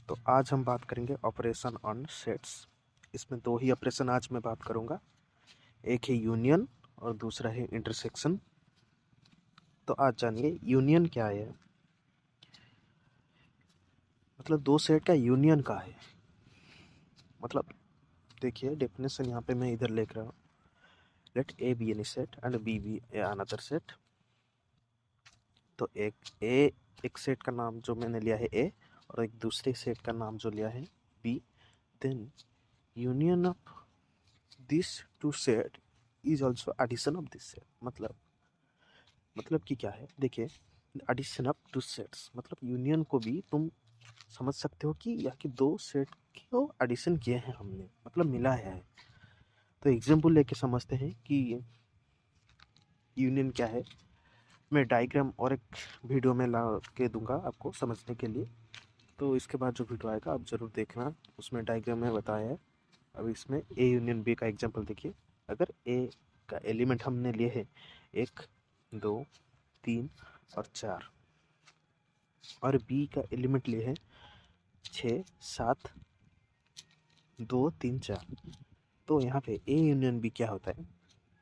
तो आज हम बात करेंगे ऑपरेशन ऑन सेट्स। इसमें दो ही ऑपरेशन आज मैं बात करूंगा, एक है यूनियन और दूसरा है इंटरसेक्शन। तो आज जानिए यूनियन क्या है, मतलब दो सेट का यूनियन का है। मतलब देखिए डेफिनेशन यहाँ पे मैं इधर लिख रहा हूँ, let A be any set and B be another set. तो एक सेट का नाम जो मैंने लिया है ए और एक दूसरे सेट का नाम जो लिया है B, then union of this two set is also addition of this set. मतलब कि क्या है, देखिए एडिशन ऑफ टू सेट्स मतलब यूनियन को भी तुम समझ सकते हो कि यह कि दो सेट को एडिशन किए हैं हमने, मतलब मिला है। तो एग्जाम्पल लेके समझते हैं कि यूनियन क्या है। मैं डायग्राम और एक वीडियो में ला के दूंगा आपको समझने के लिए, तो इसके बाद जो वीडियो आएगा आप ज़रूर देखना, उसमें डायग्राम में बताया है। अब इसमें ए यूनियन बी का एग्जाम्पल देखिए। अगर ए का एलिमेंट हमने लिए है 1 2 3 और 4 और बी का एलिमेंट लिए है 6 7 2 3 4, तो यहाँ पे ए यूनियन बी क्या होता है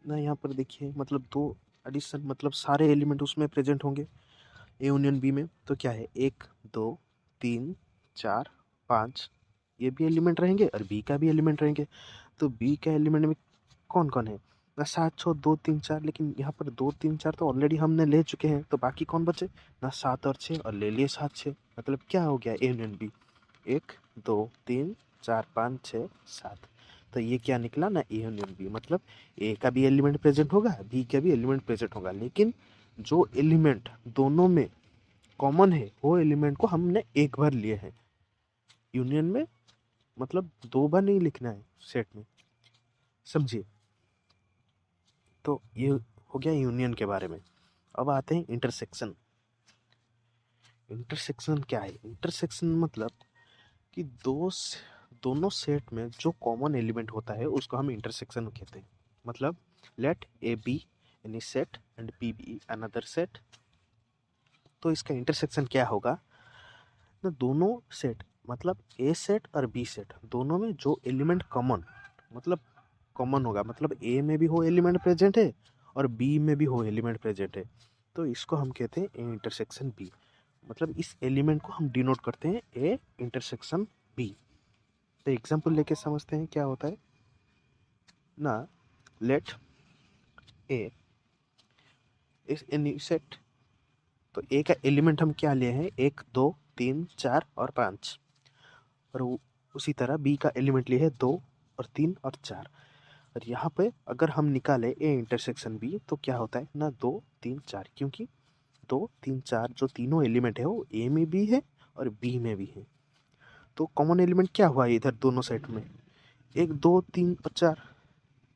ना, यहाँ पर देखिए मतलब दो एडिशन, मतलब सारे एलिमेंट उसमें प्रेजेंट होंगे ए यूनियन बी में। तो क्या है 1 2 3 4 5 ये भी एलिमेंट रहेंगे और बी का भी एलिमेंट रहेंगे। तो बी का एलिमेंट में कौन कौन है ना, 7 6 2 3 4, लेकिन यहाँ पर 2 3 4 तो ऑलरेडी हमने ले चुके हैं, तो बाकी कौन बचे ना, 7 और 6, और ले लिए 7 6, मतलब क्या हो गया ए यूनियन बी 1 2 3 4 5 6 7। तो ये क्या निकला ना, ए यूनियन बी, मतलब ए का भी एलिमेंट प्रेजेंट होगा बी का भी एलिमेंट प्रेजेंट होगा, लेकिन जो एलिमेंट दोनों में कॉमन है वो एलिमेंट को हमने एक बार लिए हैं यूनियन में, मतलब दो बार नहीं लिखना है सेट में, समझिए। तो ये हो गया यूनियन के बारे में। अब आते हैं इंटरसेक्शन। इंटरसेक्शन क्या है, इंटरसेक्शन मतलब कि दोनों सेट में जो कॉमन एलिमेंट होता है उसको हम इंटरसेक्शन कहते हैं। मतलब let A be any set and B be another set, तो इसका इंटरसेक्शन क्या होगा ना, दोनों सेट मतलब ए सेट और बी सेट दोनों में जो एलिमेंट कॉमन, मतलब कॉमन होगा, मतलब ए में भी हो एलिमेंट प्रेजेंट है और बी में भी हो एलिमेंट प्रेजेंट है, तो इसको हम कहते हैं ए इंटरसेक्शन बी। मतलब इस एलिमेंट को हम डिनोट करते हैं ए इंटरसेक्शन बी। तो एग्जांपल लेके समझते हैं क्या होता है ना, लेट ए इस एनी सेट, तो ए का एलिमेंट हम क्या लिए हैं 1 2 3 4 और 5, और उसी तरह बी का एलिमेंट लिए है 2 और 3 और 4। और यहाँ पे अगर हम निकाले ए इंटरसेक्शन बी तो क्या होता है ना 2 3 4, क्योंकि 2 3 4 जो तीनों एलिमेंट है वो ए में भी है और बी में भी है। तो कॉमन एलिमेंट क्या हुआ इधर दोनों सेट में, 1 2 3 और 4,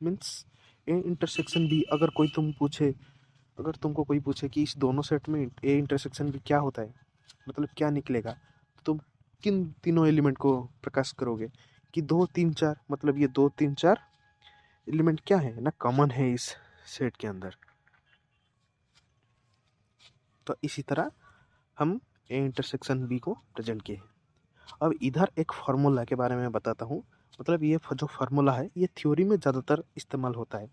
मीन्स ए इंटरसेक्शन बी। अगर तुमको कोई पूछे कि इस दोनों सेट में ए इंटरसेक्शन बी क्या होता है, मतलब क्या निकलेगा, तो तुम किन तीनों एलिमेंट को प्रकाश करोगे कि 2 3 4, मतलब ये 2 3 4 एलिमेंट क्या है ना, कॉमन है इस सेट के अंदर। तो इसी तरह हम ए इंटरसेक्शन बी को प्रेजेंट किए हैं। अब इधर एक फार्मूला के बारे में बताता हूँ। मतलब ये जो फार्मूला है ये थ्योरी में ज़्यादातर इस्तेमाल होता है।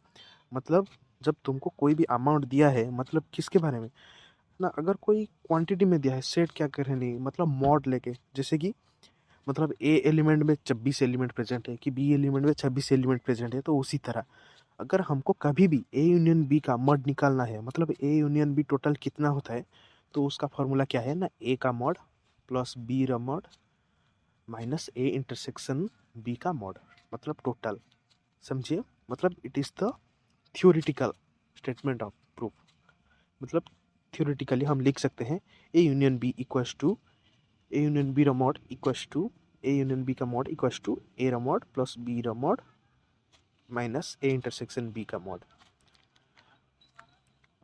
मतलब जब तुमको कोई भी अमाउंट दिया है, मतलब किसके बारे में ना, अगर कोई क्वांटिटी में दिया है सेट क्या करें नहीं, मतलब मॉड लेके, जैसे कि मतलब ए एलिमेंट में 26 एलिमेंट प्रेजेंट है कि बी एलिमेंट में 26 एलिमेंट प्रेजेंट है, तो उसी तरह अगर हमको कभी भी ए यूनियन बी का मॉड निकालना है, मतलब ए यूनियन बी टोटल कितना होता है, तो उसका फॉर्मूला क्या है ना, ए का मॉड प्लस बी का mod minus A intersection B का मॉड, मतलब टोटल, समझिए। मतलब it is the theoretical statement of proof. मतलब थ्योरेटिकली हम लिख सकते हैं A union B equals to A union B mod equals to A union B का mod equals to A mod plus B mod minus A intersection B का mod.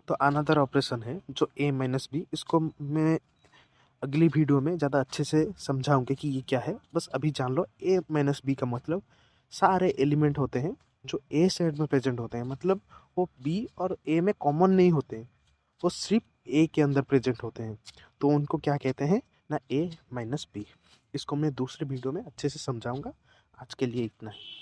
तो another operation है जो ए माइनस बी, इसको मैं अगली video में ज़्यादा अच्छे से समझाऊंगे कि ये क्या है, बस अभी जान लो ए माइनस बी का मतलब सारे एलिमेंट होते हैं जो ए सेट में प्रेजेंट होते हैं, मतलब वो बी और ए में कॉमन नहीं होते, वो सिर्फ ए के अंदर प्रेजेंट होते हैं, तो उनको क्या कहते हैं ना, ए माइनस बी। इसको मैं दूसरे वीडियो में अच्छे से समझाऊंगा। आज के लिए इतना ही।